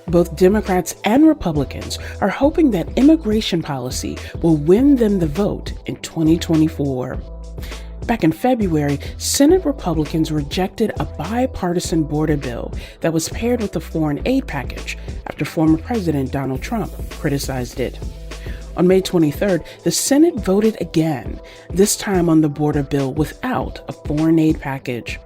Both Democrats and Republicans are hoping that immigration policy will win them the vote in 2024. Back in February, Senate Republicans rejected a bipartisan border bill that was paired with a foreign aid package after former President Donald Trump criticized it. On May 23rd, the Senate voted again, this time on the border bill without a foreign aid package.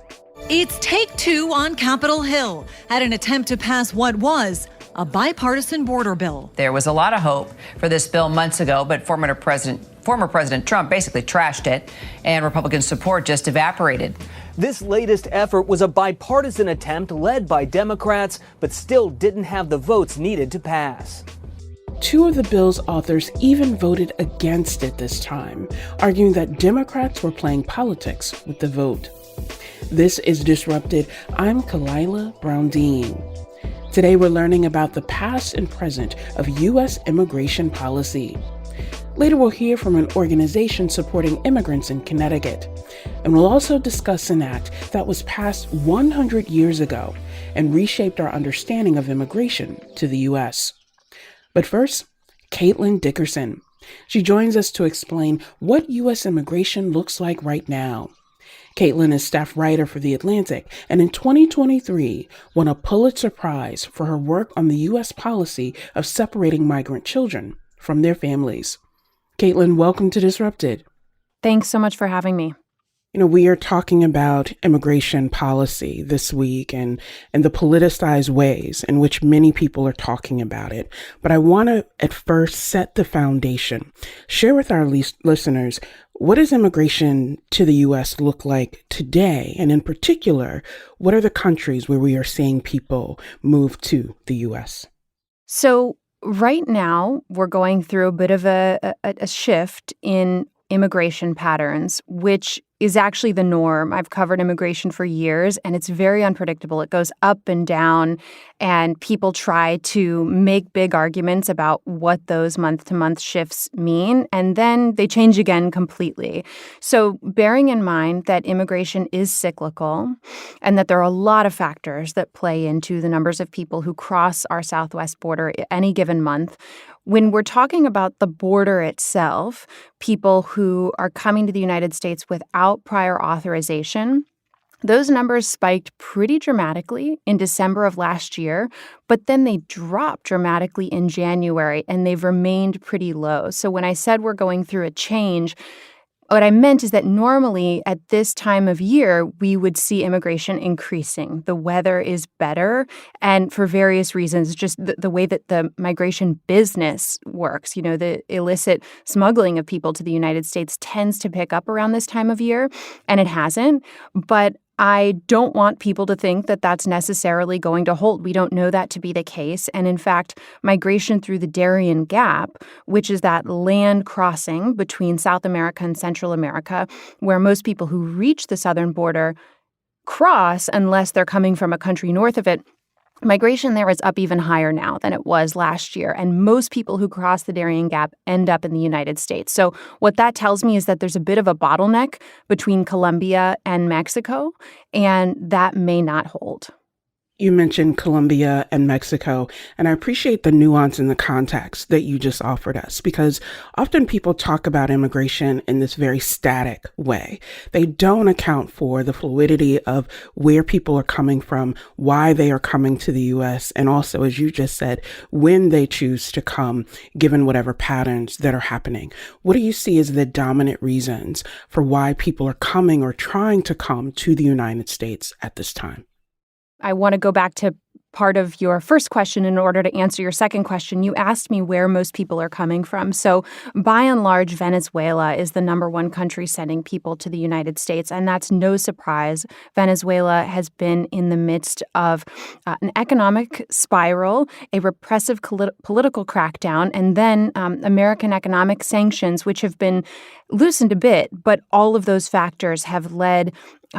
It's take two on Capitol Hill at an attempt to pass what was a bipartisan border bill. There was a lot of hope for this bill months ago, but former President Trump basically trashed it, and Republican support just evaporated. This latest effort was a bipartisan attempt led by Democrats, but still didn't have the votes needed to pass. Two of the bill's authors even voted against it this time, arguing that Democrats were playing politics with the vote. This is Disrupted. I'm Kalila Brown-Dean. Today we're learning about the past and present of U.S. immigration policy. Later we'll hear from an organization supporting immigrants in Connecticut. And we'll also discuss an act that was passed 100 years ago and reshaped our understanding of immigration to the U.S. But first, Caitlin Dickerson. She joins us to explain what U.S. immigration looks like right now. Caitlin is staff writer for The Atlantic, and in 2023 won a Pulitzer Prize for her work on the U.S. policy of separating migrant children from their families. Caitlin, welcome to Disrupted. Thanks so much for having me. We are talking about immigration policy this week and the politicized ways in which many people are talking about it. But I want to at first set the foundation. Share with our listeners, what does immigration to the U.S. look like today? And in particular, what are the countries where we are seeing people move to the U.S.? So right now, we're going through a bit of a shift in immigration patterns, which is actually the norm. I've covered immigration for years, and it's very unpredictable. It goes up and down, and people try to make big arguments about what those month-to-month shifts mean, and then they change again completely. So bearing in mind that immigration is cyclical and that there are a lot of factors that play into the numbers of people who cross our southwest border any given month, when we're talking about the border itself, people who are coming to the United States without prior authorization, those numbers spiked pretty dramatically in December of last year, but then they dropped dramatically in January, and they've remained pretty low. So when I said we're going through a change, what I meant is that normally at this time of year, we would see immigration increasing. The weather is better, and for various reasons, just the way that the migration business works, the illicit smuggling of people to the United States tends to pick up around this time of year, and it hasn't. But I don't want people to think that that's necessarily going to hold. We don't know that to be the case. And in fact, migration through the Darien Gap, which is that land crossing between South America and Central America, where most people who reach the southern border cross unless they're coming from a country north of it, migration there is up even higher now than it was last year, and most people who cross the Darien Gap end up in the United States. So what that tells me is that there's a bit of a bottleneck between Colombia and Mexico, and that may not hold. You mentioned Colombia and Mexico, and I appreciate the nuance and the context that you just offered us, because often people talk about immigration in this very static way. They don't account for the fluidity of where people are coming from, why they are coming to the U.S., and also, as you just said, when they choose to come, given whatever patterns that are happening. What do you see as the dominant reasons for why people are coming or trying to come to the United States at this time? I want to go back to part of your first question in order to answer your second question. You asked me where most people are coming from. So by and large, Venezuela is the number one country sending people to the United States. And that's no surprise. Venezuela has been in the midst of an economic spiral, a repressive political crackdown, and then American economic sanctions, which have been loosened a bit. But all of those factors have led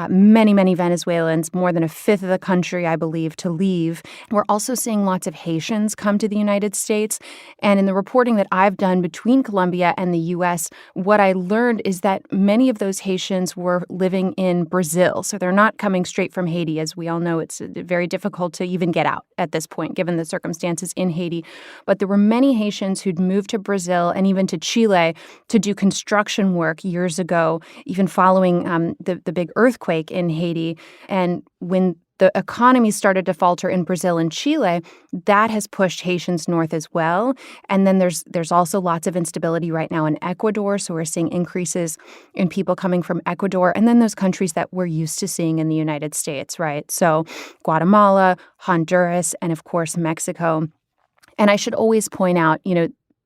many, many Venezuelans, more than a fifth of the country, I believe, to leave. We're also seeing lots of Haitians come to the United States. And in the reporting that I've done between Colombia and the U.S., what I learned is that many of those Haitians were living in Brazil. So they're not coming straight from Haiti. As we all know, it's very difficult to even get out at this point, given the circumstances in Haiti. But there were many Haitians who'd moved to Brazil and even to Chile to do construction work years ago, even following the big earthquake in Haiti. And when the economy started to falter in Brazil and Chile, that has pushed Haitians north as well. And then there's also lots of instability right now in Ecuador. So we're seeing increases in people coming from Ecuador. And then those countries that we're used to seeing in the United States, right? So Guatemala, Honduras, and of course, Mexico. And I should always point out,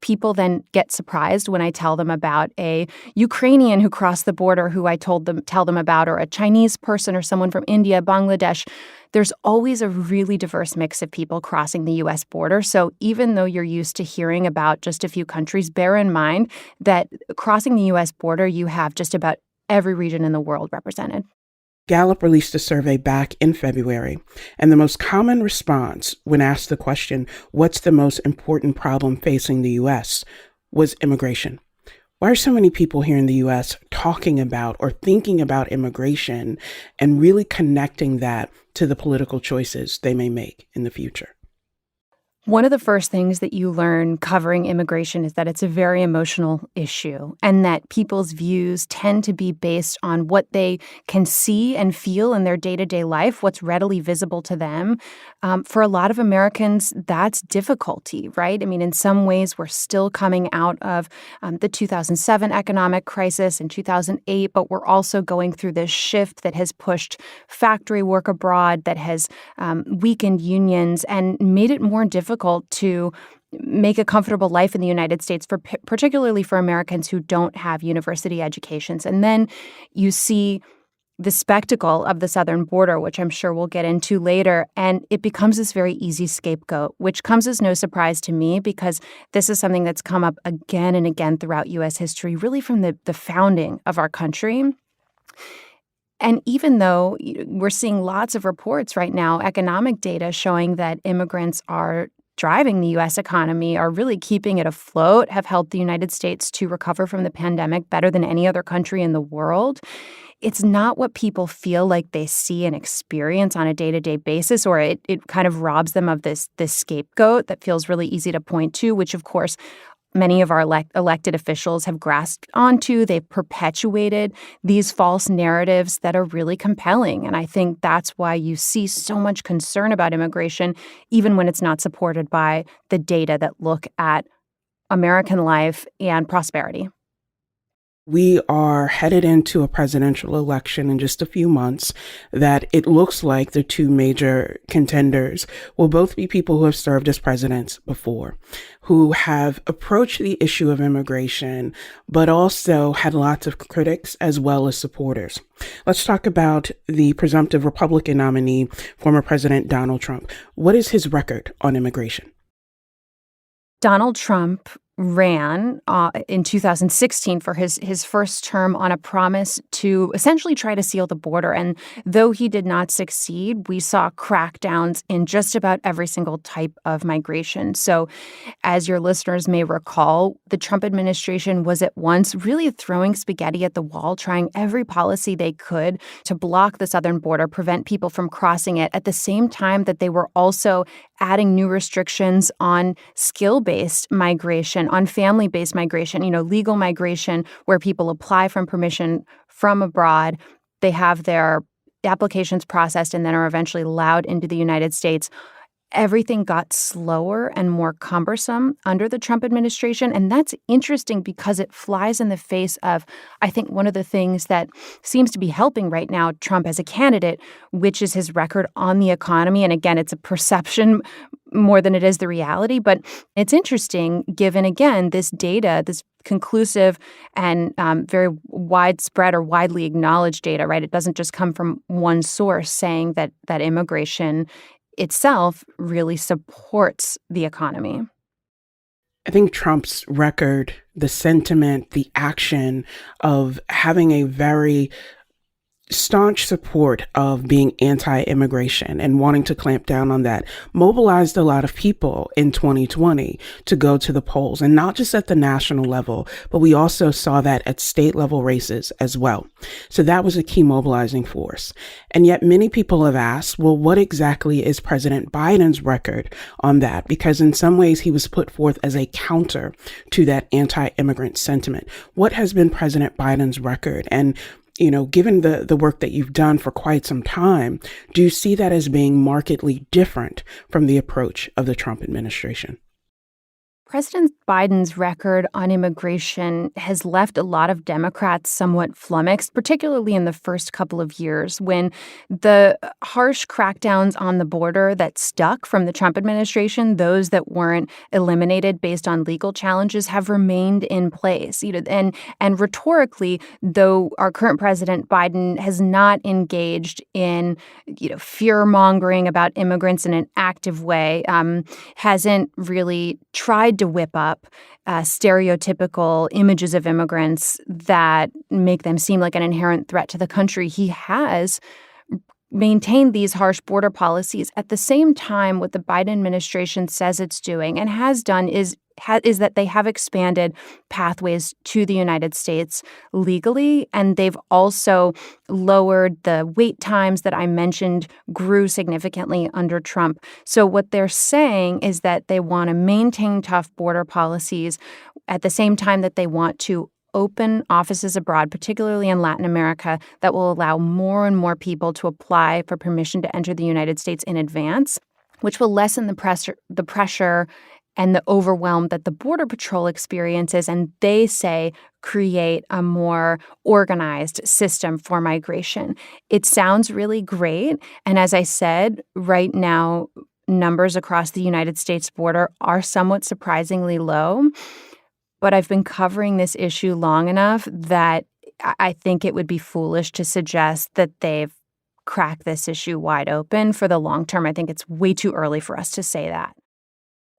people then get surprised when I tell them about a Ukrainian who crossed the border who I tell them about, or a Chinese person or someone from India, Bangladesh. There's always a really diverse mix of people crossing the U.S. border. So even though you're used to hearing about just a few countries, bear in mind that crossing the U.S. border, you have just about every region in the world represented. Gallup released a survey back in February, and the most common response when asked the question, what's the most important problem facing the U.S., was immigration. Why are so many people here in the U.S. talking about or thinking about immigration and really connecting that to the political choices they may make in the future? One of the first things that you learn covering immigration is that it's a very emotional issue, and that people's views tend to be based on what they can see and feel in their day-to-day life, what's readily visible to them. For a lot of Americans, that's difficulty, right? I mean, in some ways, we're still coming out of the 2007 economic crisis and 2008, but we're also going through this shift that has pushed factory work abroad, that has weakened unions and made it more difficult to make a comfortable life in the United States, particularly for Americans who don't have university educations. And then you see the spectacle of the southern border, which I'm sure we'll get into later, and it becomes this very easy scapegoat, which comes as no surprise to me because this is something that's come up again and again throughout U.S. history, really from the founding of our country. And even though we're seeing lots of reports right now, economic data showing that immigrants are driving the U.S. economy, are really keeping it afloat, have helped the United States to recover from the pandemic better than any other country in the world, it's not what people feel like they see and experience on a day-to-day basis, or it kind of robs them of this scapegoat that feels really easy to point to, which, of course, many of our elected officials have grasped onto. They've perpetuated these false narratives that are really compelling. And I think that's why you see so much concern about immigration, even when it's not supported by the data that look at American life and prosperity. We are headed into a presidential election in just a few months that it looks like the two major contenders will both be people who have served as presidents before, who have approached the issue of immigration, but also had lots of critics as well as supporters. Let's talk about the presumptive Republican nominee, former President Donald Trump. What is his record on immigration? Donald Trump ran in 2016 for his first term on a promise to essentially try to seal the border. And though he did not succeed, we saw crackdowns in just about every single type of migration. So as your listeners may recall, the Trump administration was at once really throwing spaghetti at the wall, trying every policy they could to block the southern border, prevent people from crossing it, at the same time that they were also adding new restrictions on skill-based migration, on family-based migration, legal migration, where people apply from permission from abroad. They have their applications processed and then are eventually allowed into the United States. Everything got slower and more cumbersome under the Trump administration. And that's interesting because it flies in the face of, I think, one of the things that seems to be helping right now Trump as a candidate, which is his record on the economy. And again, it's a perception more than it is the reality. But it's interesting, given, again, this data, this conclusive and very widespread or widely acknowledged data, right? It doesn't just come from one source saying that immigration itself really supports the economy. I think Trump's record, the sentiment, the action of having a very staunch support of being anti-immigration and wanting to clamp down on that mobilized a lot of people in 2020 to go to the polls, and not just at the national level, but we also saw that at state level races as well. So that was a key mobilizing force. And yet many people have asked, well, what exactly is President Biden's record on that? Because in some ways he was put forth as a counter to that anti-immigrant sentiment. What has been President Biden's record? And given the work that you've done for quite some time, do you see that as being markedly different from the approach of the Trump administration? President Biden's record on immigration has left a lot of Democrats somewhat flummoxed, particularly in the first couple of years when the harsh crackdowns on the border that stuck from the Trump administration, those that weren't eliminated based on legal challenges, have remained in place. And rhetorically, though our current President Biden has not engaged in fear mongering about immigrants in an active way, hasn't really tried to whip up stereotypical images of immigrants that make them seem like an inherent threat to the country. He has maintained these harsh border policies. At the same time, what the Biden administration says it's doing and has done is that they have expanded pathways to the United States legally, and they've also lowered the wait times that I mentioned grew significantly under Trump. So what they're saying is that they want to maintain tough border policies at the same time that they want to open offices abroad, particularly in Latin America, that will allow more and more people to apply for permission to enter the United States in advance, which will lessen the pressure and the overwhelm that the Border Patrol experiences, and they say create a more organized system for migration. It sounds really great. And as I said, right now, numbers across the United States border are somewhat surprisingly low. But I've been covering this issue long enough that I think it would be foolish to suggest that they've cracked this issue wide open for the long term. I think it's way too early for us to say that.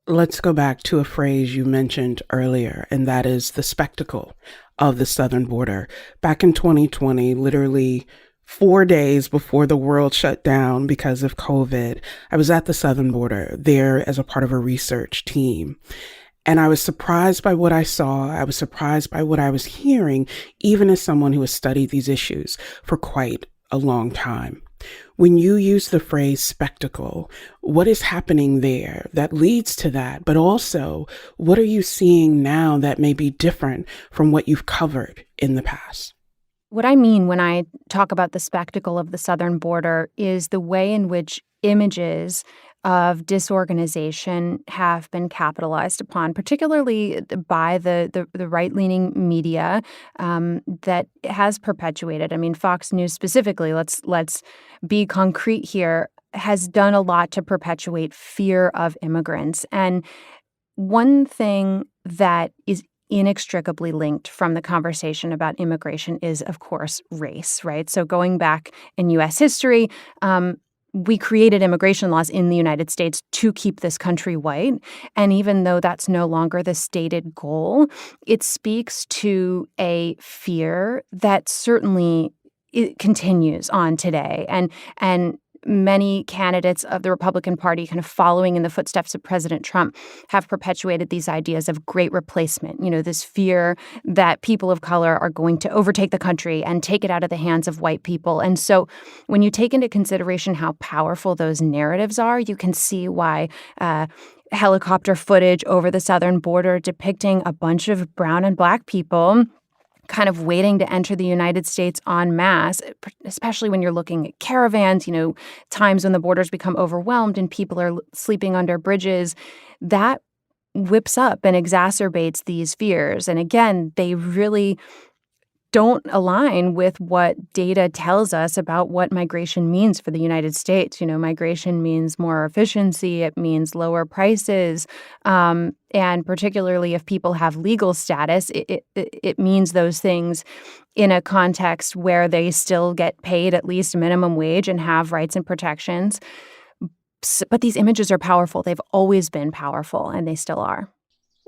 Let's go back to a phrase you mentioned earlier, and that is the spectacle of the southern border. Back in 2020, literally 4 days before the world shut down because of COVID, I was at the southern border there as a part of a research team. And I was surprised by what I saw. I was surprised by what I was hearing, even as someone who has studied these issues for quite a long time. When you use the phrase spectacle, what is happening there that leads to that? But also, what are you seeing now that may be different from what you've covered in the past? What I mean when I talk about the spectacle of the southern border is the way in which images of disorganization have been capitalized upon, particularly by the right-leaning media that has perpetuated. I mean, Fox News specifically, let's be concrete here, has done a lot to perpetuate fear of immigrants. And one thing that is inextricably linked from the conversation about immigration is, of course, race, right? So going back in U.S. history, we created immigration laws in the United States to keep this country white. And even though that's no longer the stated goal, it speaks to a fear that certainly it continues on today. And many candidates of the Republican Party, kind of following in the footsteps of President Trump, have perpetuated these ideas of great replacement, this fear that people of color are going to overtake the country and take it out of the hands of white people. And so when you take into consideration how powerful those narratives are, you can see why helicopter footage over the southern border depicting a bunch of brown and black people kind of waiting to enter the United States en masse, especially when you're looking at caravans, times when the borders become overwhelmed and people are sleeping under bridges, that whips up and exacerbates these fears. And again, they really don't align with what data tells us about what migration means for the United States. Migration means more efficiency, it means lower prices, and particularly if people have legal status, it means those things in a context where they still get paid at least minimum wage and have rights and protections. But these images are powerful. They've always been powerful, and they still are.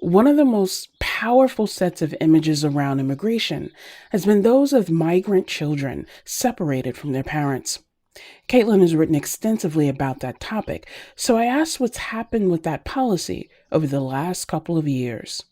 One of the most powerful sets of images around immigration has been those of migrant children separated from their parents. Caitlin has written extensively about that topic, so I asked what's happened with that policy over the last couple of years.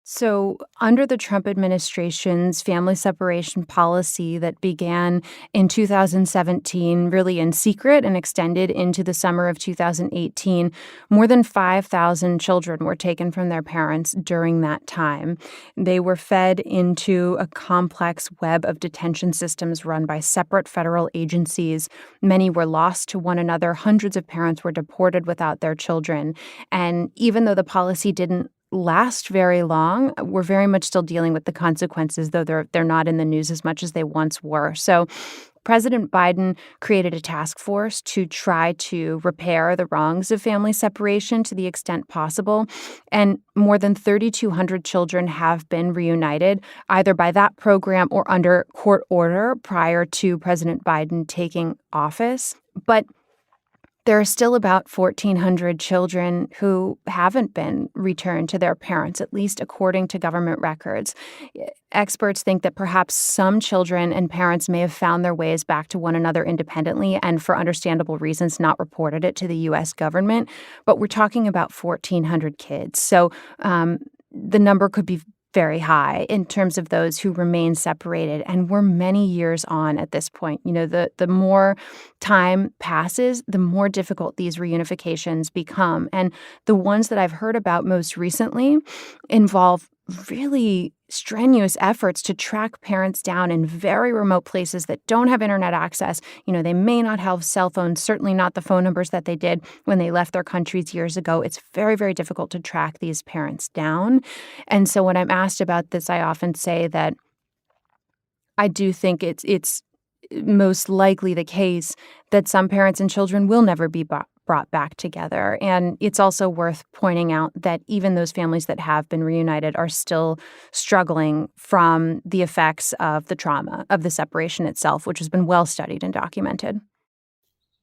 So, under the Trump administration's family separation policy that began in 2017, really in secret and extended into the summer of 2018, more than 5,000 children were taken from their parents during that time. They were fed into a complex web of detention systems run by separate federal agencies. Many were lost to one another. Hundreds of parents were deported without their children. And even though the policy didn't last very long, we're very much still dealing with the consequences, though they're not in the news as much as they once were. So President Biden created a task force to try to repair the wrongs of family separation to the extent possible. And more than 3,200 children have been reunited, either by that program or under court order prior to President Biden taking office. But there are still about 1,400 children who haven't been returned to their parents, at least according to government records. Experts think that perhaps some children and parents may have found their ways back to one another independently and, for understandable reasons, not reported it to the U.S. government. But we're talking about 1,400 kids. So the number could be very high in terms of those who remain separated. And we're many years on at this point. You know, the more time passes, the more difficult these reunifications become. And the ones that I've heard about most recently involve really strenuous efforts to track parents down in very remote places that don't have internet access. You know, they may not have cell phones, certainly not the phone numbers that they did when they left their countries years ago. It's very, very difficult to track these parents down. And so when I'm asked about this, I often say that I do think it's most likely the case that some parents and children will never be brought back together. And it's also worth pointing out that even those families that have been reunited are still struggling from the effects of the trauma of the separation itself, which has been well studied and documented.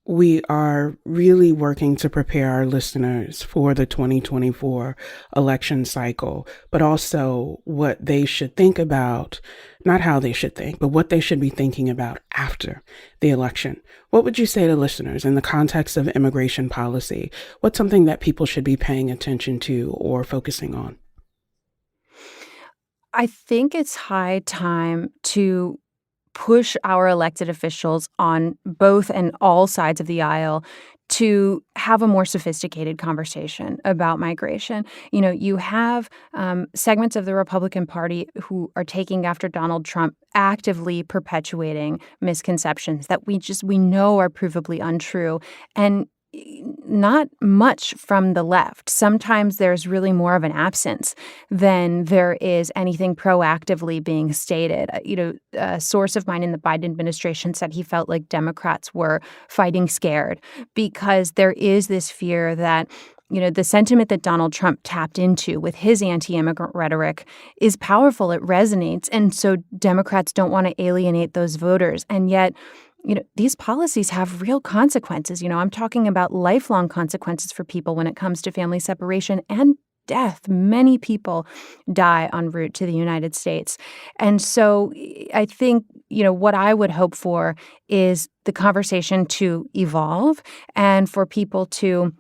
We are really working to prepare our listeners for the 2024 election cycle, but also what they should think about, not how they should think, but what they should be thinking about after the election. What would you say to listeners in the context of immigration policy? What's something that people should be paying attention to or focusing on? I think it's high time to push our elected officials on both and all sides of the aisle to have a more sophisticated conversation about migration. You know, you have segments of the Republican Party who are taking after Donald Trump, actively perpetuating misconceptions that we know are provably untrue, and not much from the left. Sometimes there's really more of an absence than there is anything proactively being stated. You know, a source of mine in the Biden administration said he felt like Democrats were fighting scared because there is this fear that, you know, the sentiment that Donald Trump tapped into with his anti-immigrant rhetoric is powerful. It resonates. And so Democrats don't want to alienate those voters. And yet, you know, these policies have real consequences. You know, I'm talking about lifelong consequences for people when it comes to family separation and death. Many people die en route to the United States. And so I think, you know, what I would hope for is the conversation to evolve and for people to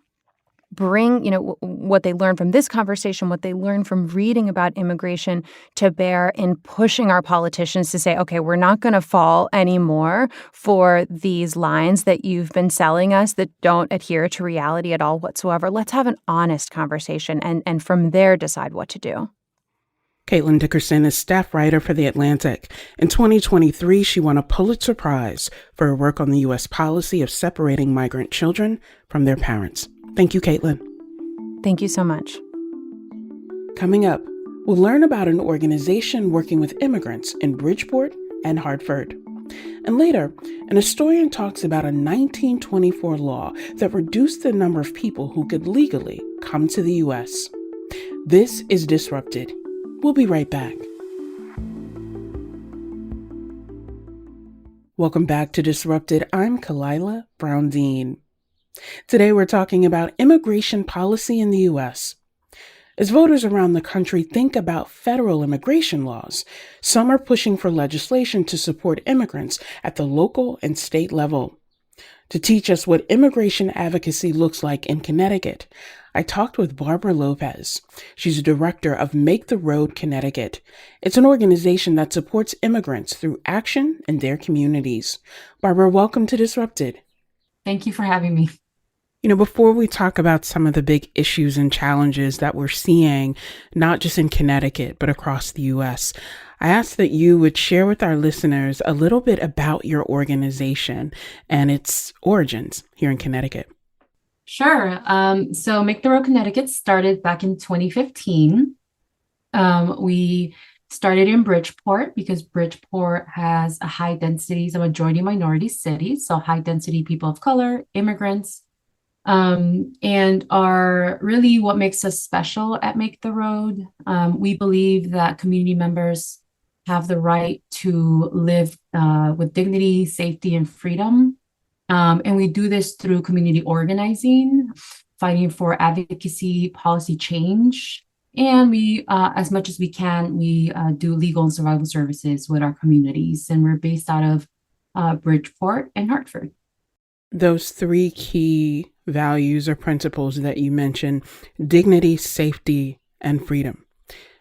bring, you know, what they learn from this conversation, what they learn from reading about immigration to bear in pushing our politicians to say, okay, we're not going to fall anymore for these lines that you've been selling us that don't adhere to reality at all whatsoever. Let's have an honest conversation and from there decide what to do. Caitlin Dickerson is staff writer for The Atlantic. In 2023, she won a Pulitzer Prize for her work on the U.S. policy of separating migrant children from their parents. Thank you, Caitlin. Thank you so much. Coming up, we'll learn about an organization working with immigrants in Bridgeport and Hartford. And later, an historian talks about a 1924 law that reduced the number of people who could legally come to the U.S. This is Disrupted. We'll be right back. Welcome back to Disrupted. I'm Kalila Brown-Dean. Today we're talking about immigration policy in the U.S. As voters around the country think about federal immigration laws, some are pushing for legislation to support immigrants at the local and state level. To teach us what immigration advocacy looks like in Connecticut, I talked with Barbara Lopez. She's director of Make the Road Connecticut. It's an organization that supports immigrants through action in their communities. Barbara, welcome to Disrupted. Thank you for having me. Before we talk about some of the big issues and challenges that we're seeing, not just in Connecticut, but across the U.S., I asked that you would share with our listeners a little bit about your organization and its origins here in Connecticut. Sure. So Make the Road Connecticut started back in 2015. We started in Bridgeport because Bridgeport has a high density, it's a majority minority city, so high density people of color, immigrants, and are really what makes us special at Make the Road. We believe that community members have the right to live with dignity, safety, and freedom. And we do this through community organizing, fighting for advocacy, policy change. And we, as much as we can, we do legal and survival services with our communities. And we're based out of Bridgeport and Hartford. Those three key values or principles that you mentioned, dignity, safety, and freedom,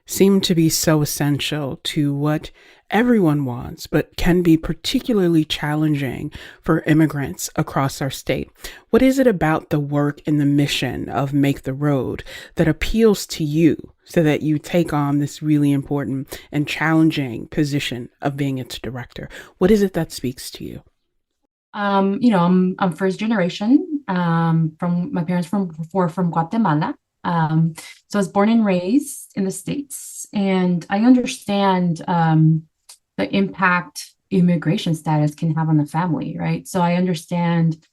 seem to be so essential to what everyone wants, but can be particularly challenging for immigrants across our state. What is it about the work and the mission of Make the Road that appeals to you so that you take on this really important and challenging position of being its director? What is it that speaks to you? I'm first generation. From my parents were from Guatemala. So I was born and raised in the States, and I understand the impact immigration status can have on the family, right? So I understand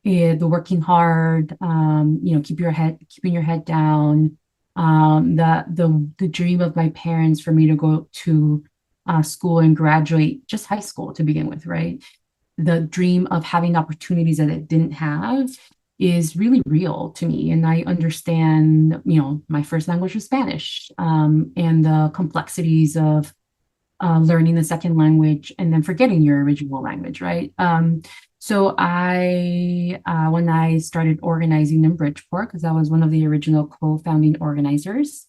the working hard, keeping your head down, the dream of my parents for me to go to school and graduate just high school to begin with, right? The dream of having opportunities that it didn't have is really real to me. And I understand, my first language was Spanish, and the complexities of learning the second language and then forgetting your original language, right? So when I started organizing in Bridgeport, because I was one of the original co-founding organizers,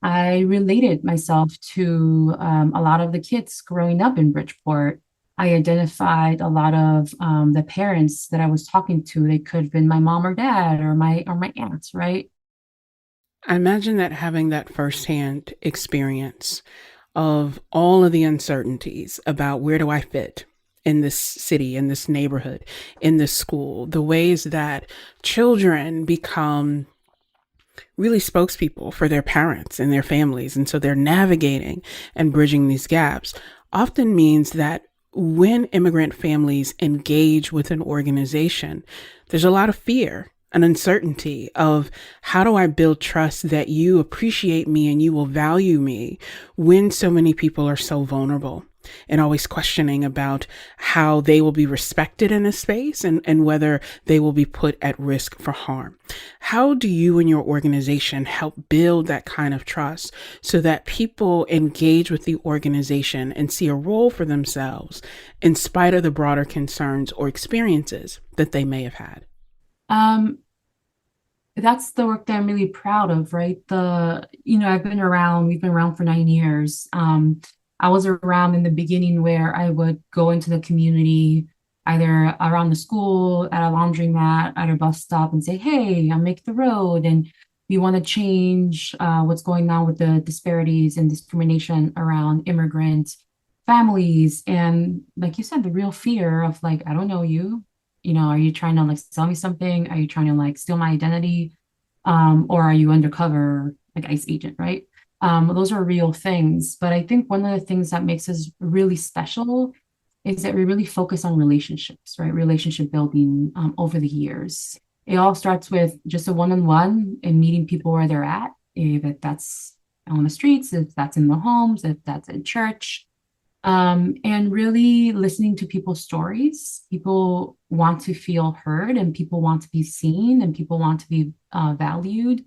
I related myself to a lot of the kids growing up in Bridgeport. I identified a lot of the parents that I was talking to. They could have been my mom or dad or my aunts, right? I imagine that having that firsthand experience of all of the uncertainties about where do I fit in this city, in this neighborhood, in this school, the ways that children become really spokespeople for their parents and their families. And so they're navigating and bridging these gaps often means that when immigrant families engage with an organization, there's a lot of fear and uncertainty of how do I build trust that you appreciate me and you will value me when so many people are so vulnerable and always questioning about how they will be respected in a space and whether they will be put at risk for harm. How do you and your organization help build that kind of trust so that people engage with the organization and see a role for themselves in spite of the broader concerns or experiences that they may have had? That's the work that I'm really proud of, right? We've been around for 9 years. I was around in the beginning where I would go into the community, either around the school, at a laundromat, at a bus stop and say, hey, I'm Make the Road. And we want to change what's going on with the disparities and discrimination around immigrant families. And like you said, the real fear of I don't know you. Are you trying to sell me something? Are you trying to steal my identity? Or are you undercover ICE agent, right? Those are real things. But I think one of the things that makes us really special is that we really focus on relationships, right? Relationship building over the years. It all starts with just a one-on-one and meeting people where they're at, if that's on the streets, if that's in the homes, if that's in church. And really listening to people's stories. People want to feel heard and people want to be seen and people want to be valued.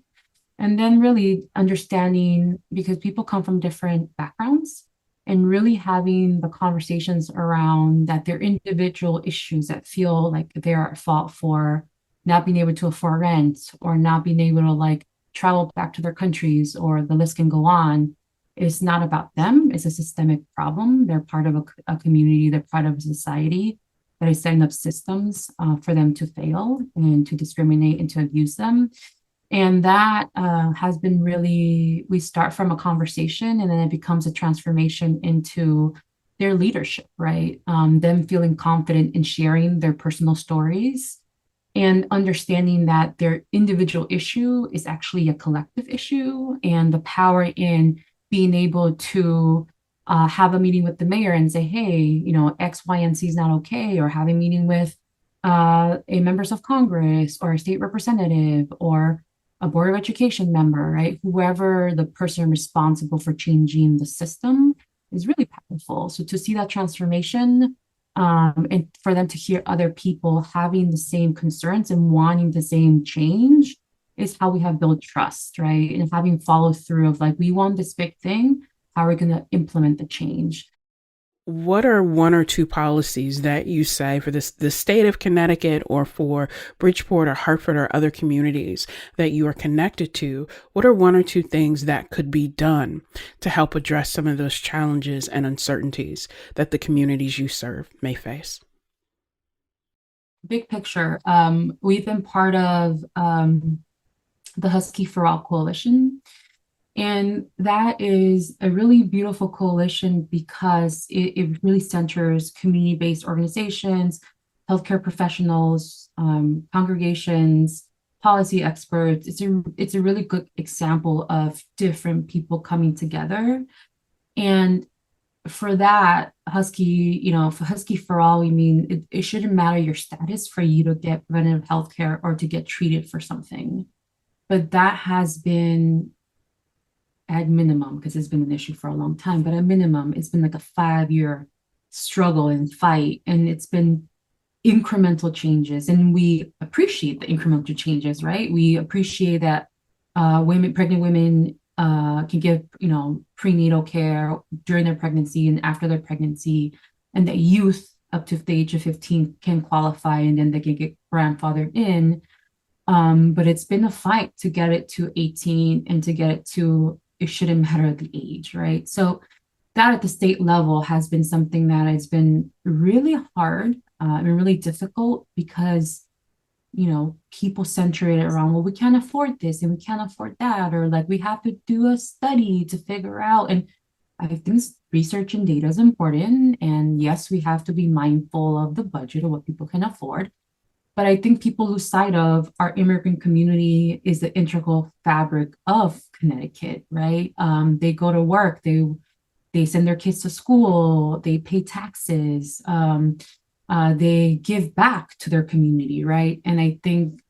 And then really understanding, because people come from different backgrounds, and really having the conversations around that their individual issues that feel like they're at fault for not being able to afford rent or not being able to like travel back to their countries, or the list can go on. It's not about them. It's a systemic problem. They're part of a community. They're part of a society that is setting up systems for them to fail and to discriminate and to abuse them. And that has been really, we start from a conversation and then it becomes a transformation into their leadership, right? Them feeling confident in sharing their personal stories and understanding that their individual issue is actually a collective issue, and the power in being able to have a meeting with the mayor and say, hey, X, Y, and Z is not okay, or have a meeting with a members of Congress or a state representative or a board of education member, right? Whoever the person responsible for changing the system is really powerful. So to see that transformation, and for them to hear other people having the same concerns and wanting the same change is how we have built trust, right? And having follow through of like, we want this big thing, how are we going to implement the change? What are one or two policies that you say for the state of Connecticut or for Bridgeport or Hartford or other communities that you are connected to? What are one or two things that could be done to help address some of those challenges and uncertainties that the communities you serve may face? Big picture, we've been part of the Husky for All Coalition. And that is a really beautiful coalition because it really centers community-based organizations, healthcare professionals, congregations, policy experts. It's a really good example of different people coming together. And for that, Husky, for Husky for All, we mean it shouldn't matter your status for you to get preventative healthcare or to get treated for something. But that has been, at minimum, because it's been an issue for a long time, but at minimum, it's been like a 5-year struggle and fight, and it's been incremental changes. And we appreciate the incremental changes, right? We appreciate that pregnant women can get, prenatal care during their pregnancy and after their pregnancy, and that youth up to the age of 15 can qualify and then they can get grandfathered in. But it's been a fight to get it to 18 and to get it to, it shouldn't matter the age, right? So that at the state level has been something that has been really hard and really difficult because, people center it around, well, we can't afford this and we can't afford that, or like we have to do a study to figure out. And I think research and data is important. And yes, we have to be mindful of the budget of what people can afford. But I think people lose sight of our immigrant community is the integral fabric of Connecticut, right? They go to work, they send their kids to school, they pay taxes, they give back to their community, right? And I think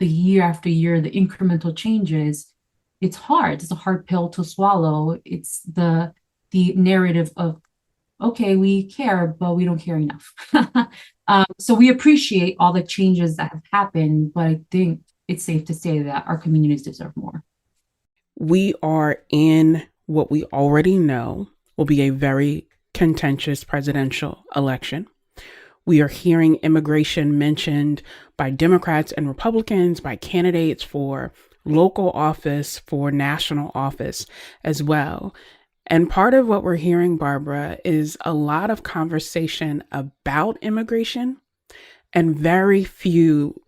the year after year, the incremental changes, it's hard. It's a hard pill to swallow. It's the narrative of, okay, we care, but we don't care enough. So we appreciate all the changes that have happened, but I think it's safe to say that our communities deserve more. We are in what we already know will be a very contentious presidential election. We are hearing immigration mentioned by Democrats and Republicans, by candidates for local office, for national office as well. And part of what we're hearing, Barbara, is a lot of conversation about immigration and very few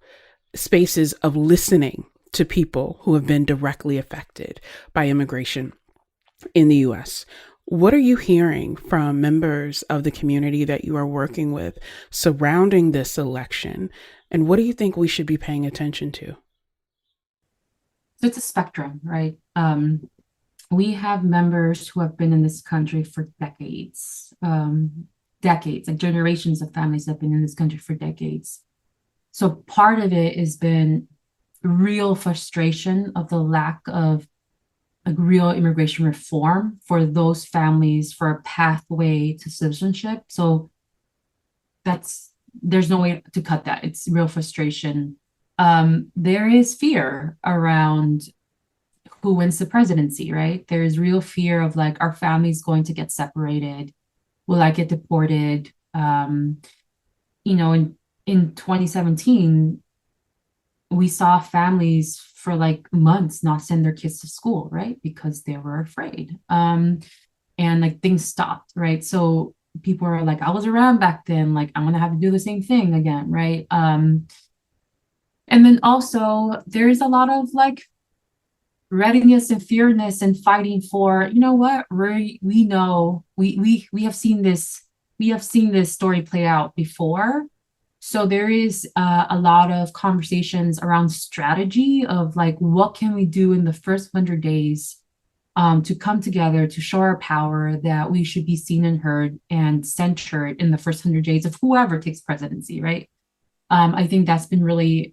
spaces of listening to people who have been directly affected by immigration in the U.S. What are you hearing from members of the community that you are working with surrounding this election? And what do you think we should be paying attention to? So it's a spectrum, right? We have members who have been in this country for decades, and generations of families have been in this country for decades. So part of it has been real frustration of the lack of a real immigration reform for those families, for a pathway to citizenship. So there's no way to cut that. It's real frustration. There is fear around who wins the presidency, right? There's real fear of like, our family's going to get separated. Will I get deported? In 2017, we saw families for like months not send their kids to school, right? Because they were afraid. And like things stopped, right? So people are like, I was around back then, like I'm gonna have to do the same thing again, right? And then also there's a lot of like readiness and fearness and fighting for, you know what, we know we have seen this story play out before. So there is a lot of conversations around strategy of like, what can we do in the first 100 days to come together to show our power, that we should be seen and heard and centered in the first 100 days of whoever takes presidency, right? I think that's been really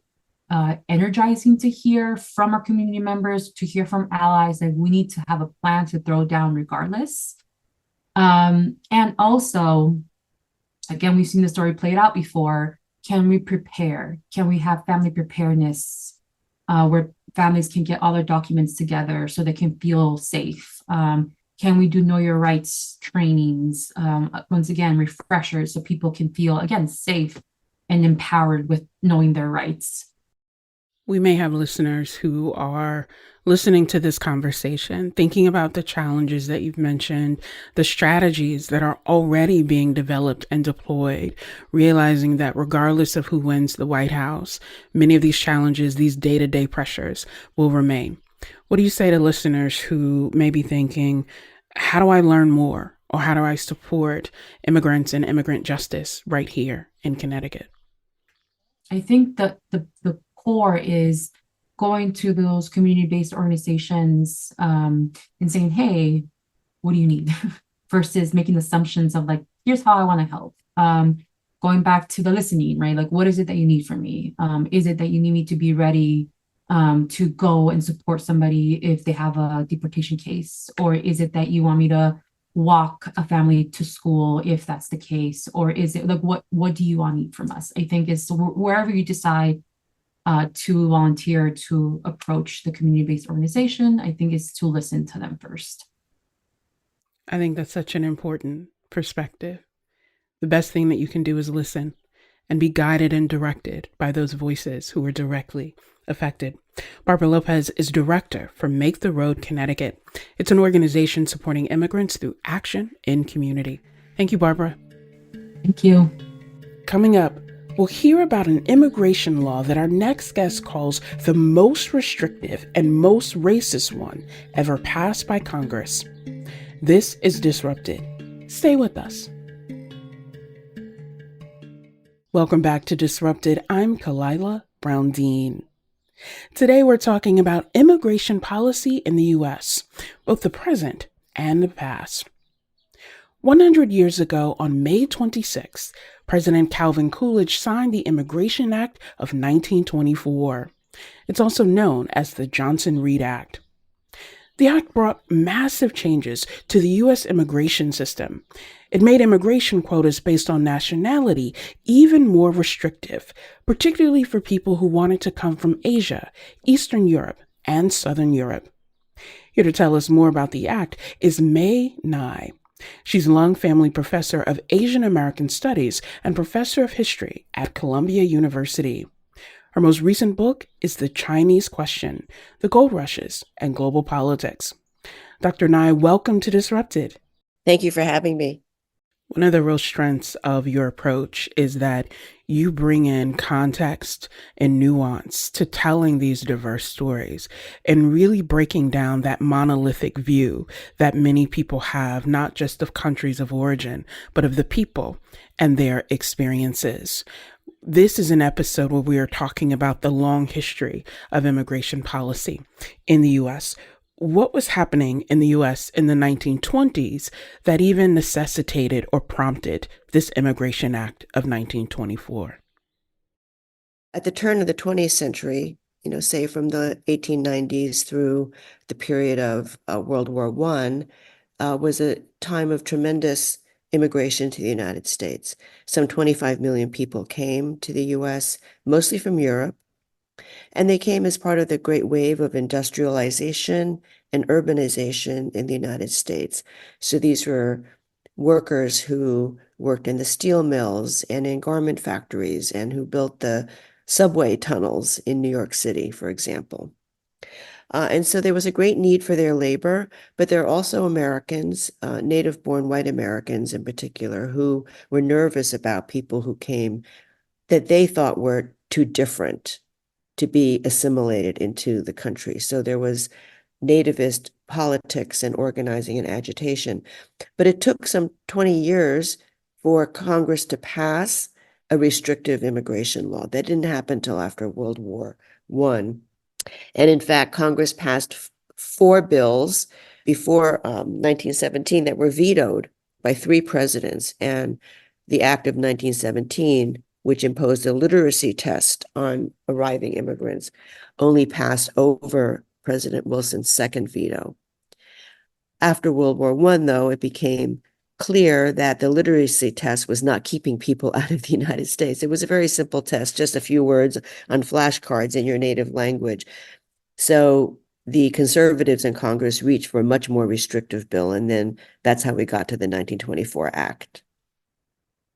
energizing to hear from our community members, to hear from allies that we need to have a plan to throw down regardless. And also, again, we've seen the story played out before. Can we prepare? Can we have family preparedness where families can get all their documents together so they can feel safe? Can we do know your rights trainings? Once again, refreshers so people can feel, again, safe and empowered with knowing their rights. We may have listeners who are listening to this conversation, thinking about the challenges that you've mentioned, the strategies that are already being developed and deployed, realizing that regardless of who wins the White House, many of these challenges, these day-to-day pressures will remain. What do you say to listeners who may be thinking, how do I learn more? Or how do I support immigrants and immigrant justice right here in Connecticut? I think that the core is going to those community-based organizations and saying, hey, what do you need? Versus making assumptions of like, here's how I want to help. Going back to the listening, right? Like, what is it that you need from me? Is it that you need me to be ready to go and support somebody if they have a deportation case? Or is it that you want me to walk a family to school if that's the case? Or is it like, what do you all need from us? I think it's wherever you decide to volunteer to approach the community-based organization, I think is to listen to them first. I think that's such an important perspective. The best thing that you can do is listen and be guided and directed by those voices who are directly affected. Barbara Lopez is director for Make the Road Connecticut. It's an organization supporting immigrants through action in community. Thank you, Barbara. Thank you. Coming up, we'll hear about an immigration law that our next guest calls the most restrictive and most racist one ever passed by Congress. This is Disrupted. Stay with us. Welcome back to Disrupted. I'm Kalila Brown-Dean. Today we're talking about immigration policy in the U.S., both the present and the past. 100 years ago, on May 26th, President Calvin Coolidge signed the Immigration Act of 1924. It's also known as the Johnson-Reed Act. The act brought massive changes to the U.S. immigration system. It made immigration quotas based on nationality even more restrictive, particularly for people who wanted to come from Asia, Eastern Europe, and Southern Europe. Here to tell us more about the act is May Nye. She's Lung Family Professor of Asian American Studies and Professor of History at Columbia University. Her most recent book is The Chinese Question, The Gold Rushes and Global Politics. Dr. Nye, welcome to Disrupted. Thank you for having me. One of the real strengths of your approach is that you bring in context and nuance to telling these diverse stories and really breaking down that monolithic view that many people have, not just of countries of origin, but of the people and their experiences. This is an episode where we are talking about the long history of immigration policy in the U.S. What was happening in the U.S. in the 1920s that even necessitated or prompted this Immigration Act of 1924? At the turn of the 20th century, say from the 1890s through the period of World War I, was a time of tremendous immigration to the United States. Some 25 million people came to the U.S., mostly from Europe, And they came as part of the great wave of industrialization and urbanization in the United States. So these were workers who worked in the steel mills and in garment factories and who built the subway tunnels in New York City, for example. And so there was a great need for their labor, but there are also Americans, native-born white Americans in particular, who were nervous about people who came that they thought were too different to be assimilated into the country. So there was nativist politics and organizing and agitation. But it took some 20 years for Congress to pass a restrictive immigration law. That didn't happen until after World War I. And in fact, Congress passed 4 bills before 1917 that were vetoed by 3 presidents. And the Act of 1917, which imposed a literacy test on arriving immigrants, only passed over President Wilson's second veto. After World War I, though, it became clear that the literacy test was not keeping people out of the United States. It was a very simple test, just a few words on flashcards in your native language. So the conservatives in Congress reached for a much more restrictive bill, and then that's how we got to the 1924 Act.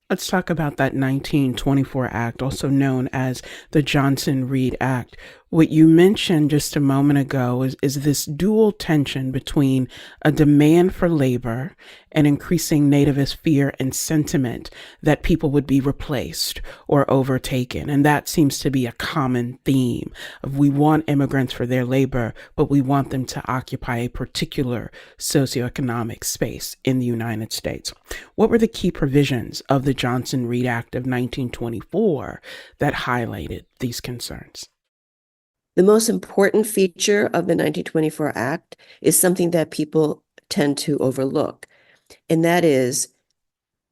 Let's talk about that 1924 Act, also known as the Johnson-Reed Act. What you mentioned just a moment ago is this dual tension between a demand for labor and increasing nativist fear and sentiment that people would be replaced or overtaken. And that seems to be a common theme of we want immigrants for their labor, but we want them to occupy a particular socioeconomic space in the United States. What were the key provisions of the Johnson-Reed Act of 1924 that highlighted these concerns? The most important feature of the 1924 Act is something that people tend to overlook, and that is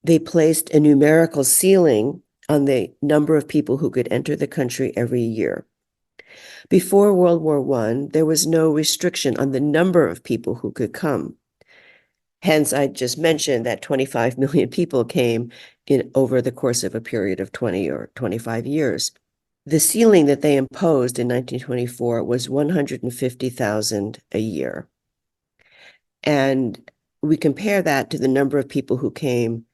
they placed a numerical ceiling on the number of people who could enter the country every year. Before World War I, there was no restriction on the number of people who could come. Hence, I just mentioned that 25 million people came in over the course of a period of 20 or 25 years. The ceiling that they imposed in 1924 was 150,000 a year. And we compare that to the number of people who came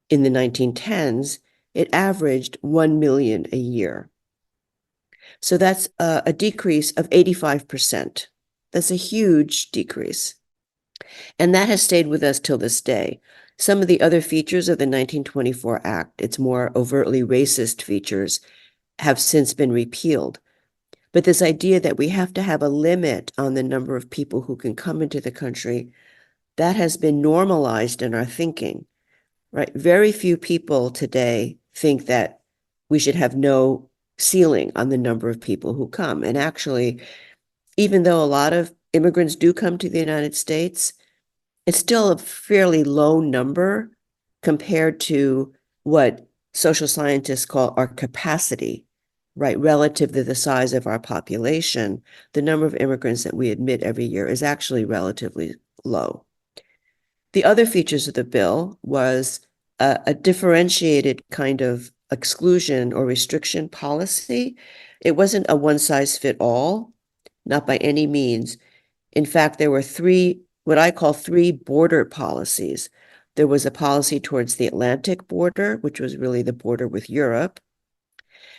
in the 1910s, it averaged 1 million a year. So that's a decrease of 85%. That's a huge decrease. And that has stayed with us till this day. Some of the other features of the 1924 Act, its more overtly racist features, have since been repealed. But this idea that we have to have a limit on the number of people who can come into the country, that has been normalized in our thinking, right? Very few people today think that we should have no ceiling on the number of people who come. And actually, even though a lot of immigrants do come to the United States, it's still a fairly low number compared to what social scientists call our capacity, right? Relative to the size of our population, the number of immigrants that we admit every year is actually relatively low. The other features of the bill was a differentiated kind of exclusion or restriction policy. It wasn't a one-size-fit-all, not by any means. In fact, there were what I call three border policies. There was a policy towards the Atlantic border, which was really the border with Europe.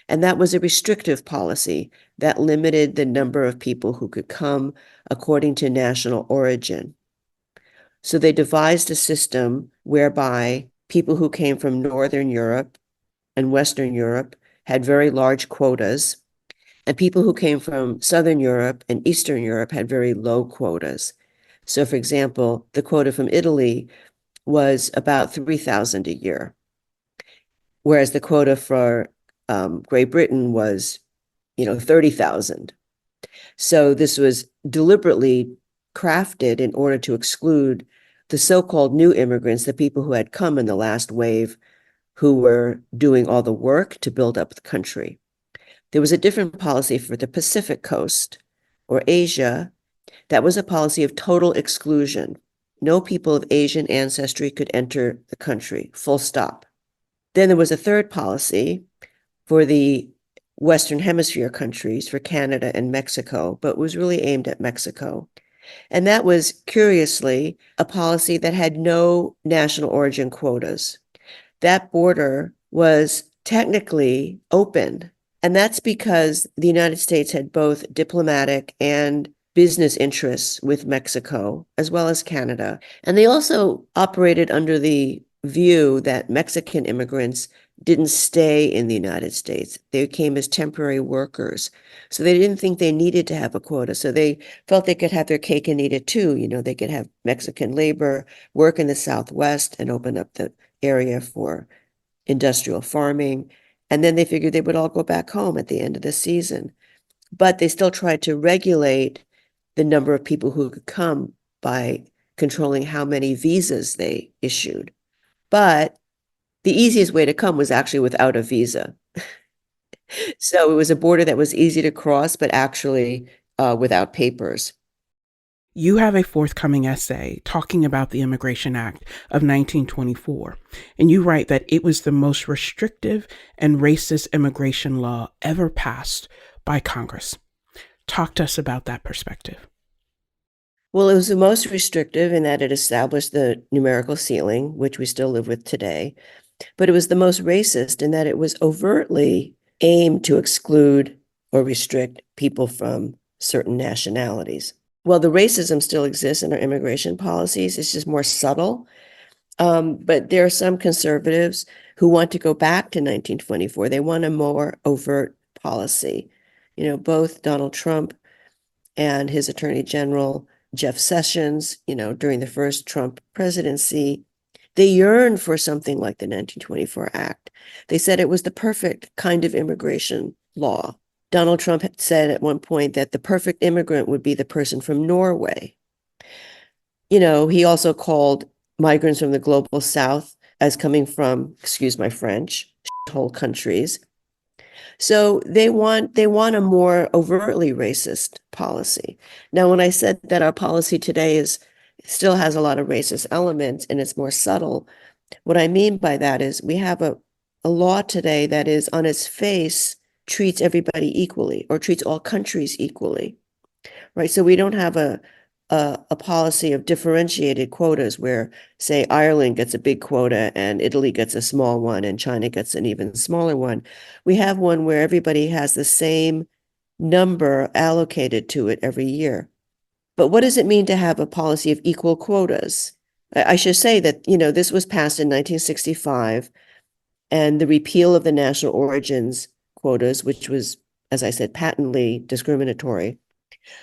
And that was a restrictive policy that limited the number of people who could come according to national origin. So they devised a system whereby people who came from Northern Europe and Western Europe had very large quotas, and people who came from Southern Europe and Eastern Europe had very low quotas. So, for example, the quota from Italy was about 3,000 a year, whereas the quota for Great Britain was, 30,000. So this was deliberately crafted in order to exclude the so-called new immigrants, the people who had come in the last wave, who were doing all the work to build up the country. There was a different policy for the Pacific coast or Asia. That was a policy of total exclusion. No people of Asian ancestry could enter the country, full stop. Then there was a third policy for the Western Hemisphere countries, for Canada and Mexico, but was really aimed at Mexico. And that was, curiously, a policy that had no national origin quotas. That border was technically open, and that's because the United States had both diplomatic and business interests with Mexico, as well as Canada. And they also operated under the view that Mexican immigrants didn't stay in the United States. They came as temporary workers. So they didn't think they needed to have a quota. So they felt they could have their cake and eat it too. You know, they could have Mexican labor work in the Southwest and open up the area for industrial farming. And then they figured they would all go back home at the end of the season. But they still tried to regulate the number of people who could come by controlling how many visas they issued. But the easiest way to come was actually without a visa. So it was a border that was easy to cross, but actually without papers. You have a forthcoming essay talking about the Immigration Act of 1924, and you write that it was the most restrictive and racist immigration law ever passed by Congress. Talk to us about that perspective. Well, it was the most restrictive in that it established the numerical ceiling, which we still live with today. But it was the most racist in that it was overtly aimed to exclude or restrict people from certain nationalities. Well, the racism still exists in our immigration policies. It's just more subtle. But there are some conservatives who want to go back to 1924. They want a more overt policy. You know, both Donald Trump and his Attorney General, Jeff Sessions, you know, during the first Trump presidency, they yearned for something like the 1924 Act. They said it was the perfect kind of immigration law. Donald Trump had said at one point that the perfect immigrant would be the person from Norway. You know, he also called migrants from the global south as coming from, excuse my French, whole countries. So they want a more overtly racist policy. Now, when I said that our policy today still has a lot of racist elements and it's more subtle, what I mean by that is we have a law today that is on its face treats everybody equally or treats all countries equally, right? So we don't have a policy of differentiated quotas where, say, Ireland gets a big quota and Italy gets a small one and China gets an even smaller one. We have one where everybody has the same number allocated to it every year. But what does it mean to have a policy of equal quotas? I should say that, you know, this was passed in 1965, and the repeal of the national origins quotas, which was, as I said, patently discriminatory,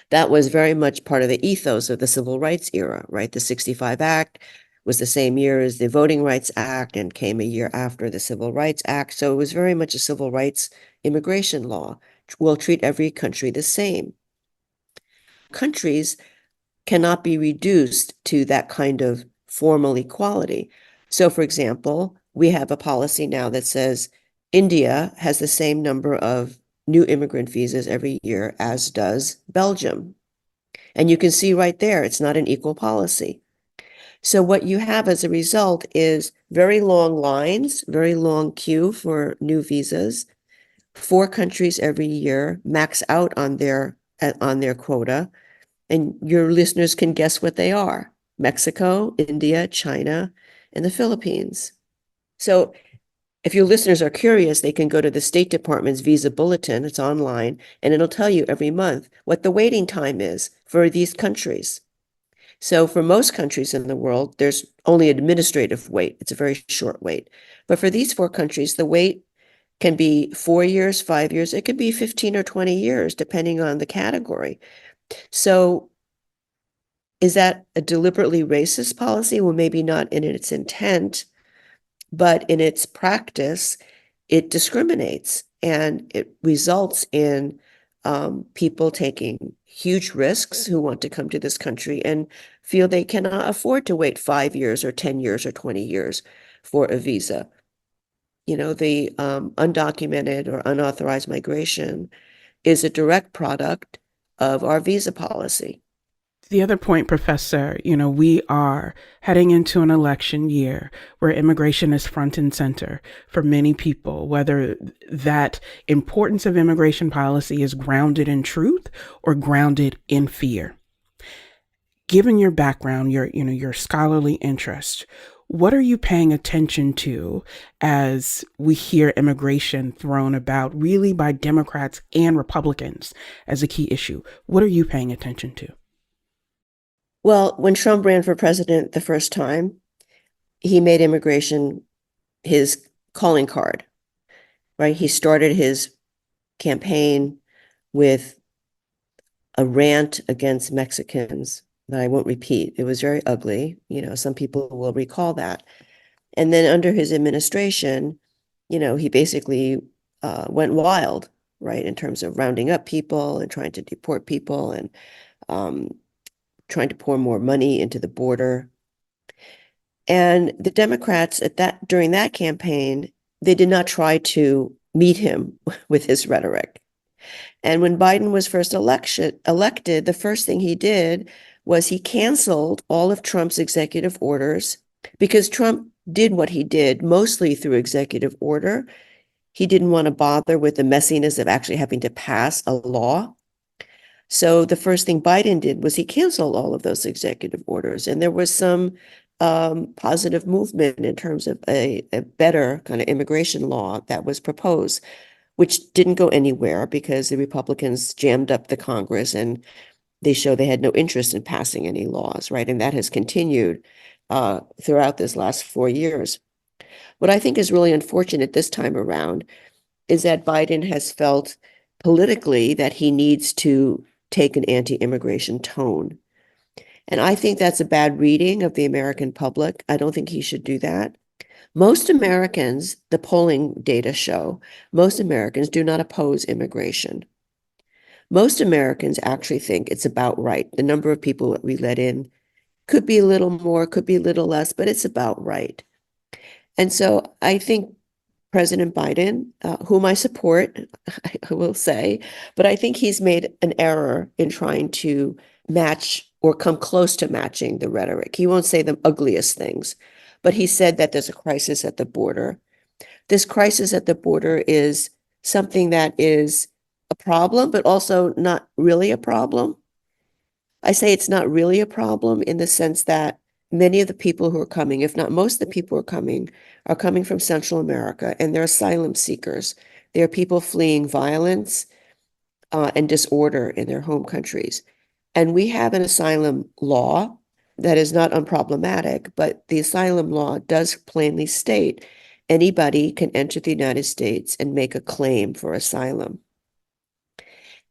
that was very much part of the ethos of the Civil Rights era, right? The 65 Act was the same year as the Voting Rights Act and came a year after the Civil Rights Act. So it was very much a civil rights immigration law. We'll treat every country the same. Countries cannot be reduced to that kind of formal equality. So, for example, we have a policy now that says India has the same number of new immigrant visas every year as does Belgium. And you can see right there, it's not an equal policy. So what you have as a result is very long lines, very long queue for new visas. 4 countries every year max out on their quota. And your listeners can guess what they are: Mexico, India, China, and the Philippines. So if your listeners are curious, they can go to the State Department's Visa Bulletin, it's online, and it'll tell you every month what the waiting time is for these countries. So for most countries in the world, there's only administrative wait. It's a very short wait. But for these 4 countries, the wait can be 4 years, 5 years. It could be 15 or 20 years, depending on the category. So is that a deliberately racist policy? Well, maybe not in its intent, but in its practice, it discriminates, and it results in people taking huge risks who want to come to this country and feel they cannot afford to wait 5 years or 10 years or 20 years for a visa. You know, the undocumented or unauthorized migration is a direct product of our visa policy. The other point, Professor, we are heading into an election year where immigration is front and center for many people, whether that importance of immigration policy is grounded in truth or grounded in fear. Given your background, your scholarly interest, what are you paying attention to as we hear immigration thrown about really by Democrats and Republicans as a key issue? What are you paying attention to? Well, when Trump ran for president the first time, he made immigration his calling card, right? He started his campaign with a rant against Mexicans that I won't repeat. It was very ugly. Some people will recall that. And then under his administration, he basically went wild, right, in terms of rounding up people and trying to deport people and trying to pour more money into the border. And the Democrats during that campaign, they did not try to meet him with his rhetoric. And when Biden was first elected, the first thing he did was he canceled all of Trump's executive orders, because Trump did what he did mostly through executive order. He didn't want to bother with the messiness of actually having to pass a law. So the first thing Biden did was he canceled all of those executive orders. And there was some positive movement in terms of a better kind of immigration law that was proposed, which didn't go anywhere because the Republicans jammed up the Congress and they showed they had no interest in passing any laws, right? And that has continued throughout this last 4 years. What I think is really unfortunate this time around is that Biden has felt politically that he needs to take an anti-immigration tone. And I think that's a bad reading of the American public. I don't think he should do that. Most Americans, the polling data show, most Americans do not oppose immigration. Most Americans actually think it's about right. The number of people that we let in could be a little more, could be a little less, but it's about right. And so I think President Biden, whom I support, I will say, but I think he's made an error in trying to match or come close to matching the rhetoric. He won't say the ugliest things, but he said that there's a crisis at the border. This crisis at the border is something that is a problem, but also not really a problem. I say it's not really a problem in the sense that many of the people who are coming, if not most of the people who are coming from Central America, and they're asylum seekers. They are people fleeing violence and disorder in their home countries. And we have an asylum law that is not unproblematic, but the asylum law does plainly state anybody can enter the United States and make a claim for asylum.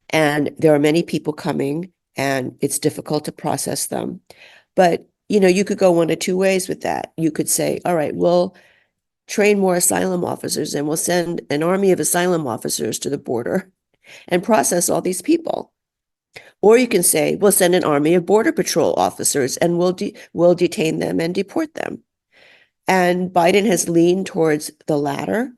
And there are many people coming, and it's difficult to process them. But you could go one of two ways with that. You could say, all right, we'll train more asylum officers and we'll send an army of asylum officers to the border and process all these people. Or you can say, we'll send an army of Border Patrol officers and we'll detain them and deport them. And Biden has leaned towards the latter.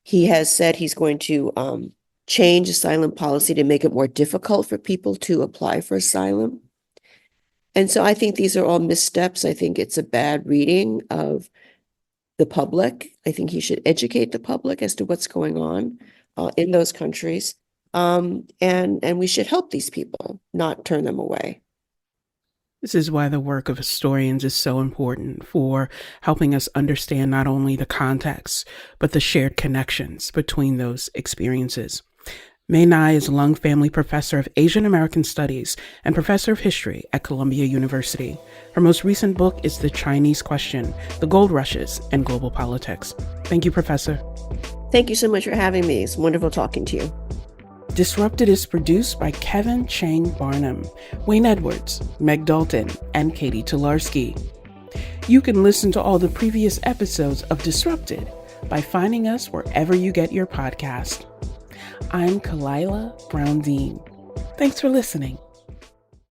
He has said he's going to change asylum policy to make it more difficult for people to apply for asylum. And so I think these are all missteps. I think it's a bad reading of the public. I think he should educate the public as to what's going on in those countries. And we should help these people, not turn them away. This is why the work of historians is so important for helping us understand not only the context, but the shared connections between those experiences. Mei Nai is Lung Family Professor of Asian American Studies and Professor of History at Columbia University. Her most recent book is The Chinese Question, The Gold Rushes and Global Politics. Thank you, Professor. Thank you so much for having me. It's wonderful talking to you. Disrupted is produced by Kevin Chang Barnum, Wayne Edwards, Meg Dalton, and Katie Tularski. You can listen to all the previous episodes of Disrupted by finding us wherever you get your podcast. I'm Kalila Brown Dean. Thanks for listening.